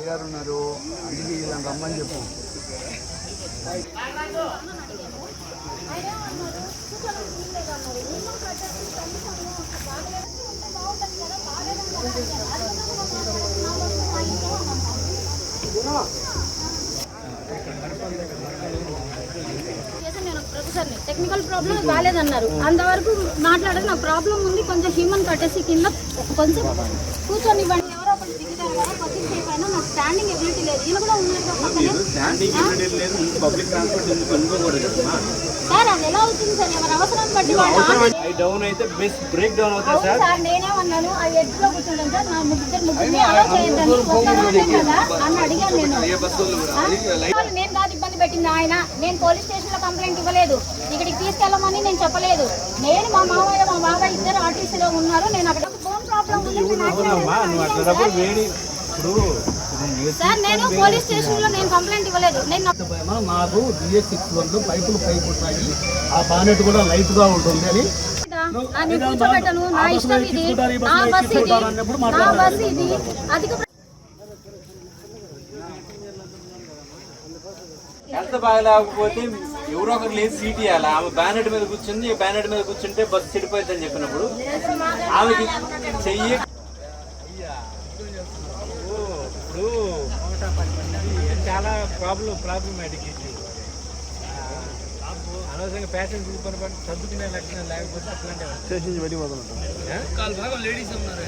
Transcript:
అయ్యగారు ఉన్నారు, అడిగి వీళ్ళని రమ్మని చెప్పు. ప్రొఫెసర్ని టెక్నికల్ ప్రాబ్లం బాగాలేదన్నారు, అంతవరకు మాట్లాడదు. నాకు ప్రాబ్లం ఉంది, కొంచెం హ్యూమన్ కట్టేసి కింద కొంచెం కూర్చొని ఇవ్వండి. ఎవరో ఒకటి దిగుతారు కదా, కొద్దిసేపు అయినా నాకు స్టాండింగ్ ఎబిలిటీ లేదు. ఈయన కూడా ఉన్నారు సార్. అది ఎలా అవుతుంది సార్? ఎవరి అవసరాన్ని బట్టి సార్. నేనేమన్నాను, ఆ ఎడ్జ్ లో కూర్చోండి సార్, నా ముగ్గురిని అలా చేయొద్దని ఒక్కదానే కదా అని అడిగాను నేను. నేను కాదు ఇబ్బంది పెట్టింది ఆయన. నేను పోలీస్ స్టేషన్ లో కంప్లైంట్ ఇవ్వలేదు, ఇక్కడికి తీసుకెళ్ళమని నేను చెప్పలేదు. నేను మా మామయ్య ఇద్దరు ఆర్టీసీలో ఉన్నారు. నేను అక్కడ ఫోన్ ప్రాబ్లం ఉంది సార్. నేను పోలీస్ స్టేషన్ లో నేను కంప్లైంట్ ఇవ్వలేదు. నాకు DX61 పైపులు పైపు ఉంటాయి, ఆ బానెట్ కూడా లైట్ గా ఉంటుంది అని కూర్చోబెట్టను. నా ఇష్టం ఇది, నా బస్ ఇది, నా బస్ ఇది. అధిక హెల్త్ బాగాలేకపోతే ఎవరో ఒకరు లేచి సీట్ ఇవ్వాలి. ఆమె బ్యానెట్ మీద కూర్చుంది, బ్యానెట్ మీద కూర్చుంటే బస్సు చెడిపోయింది అని చెప్పినప్పుడు ఆమెకి చెయ్యి చాలా ప్రాబ్లమాటిక్ ఇష్యూ. అనవసరంగా ప్యాసింజర్ చూసుకొని సర్దుకునే లక్షణం లేకపోతే అట్లాంటి లేడీస్ ఉన్నారు.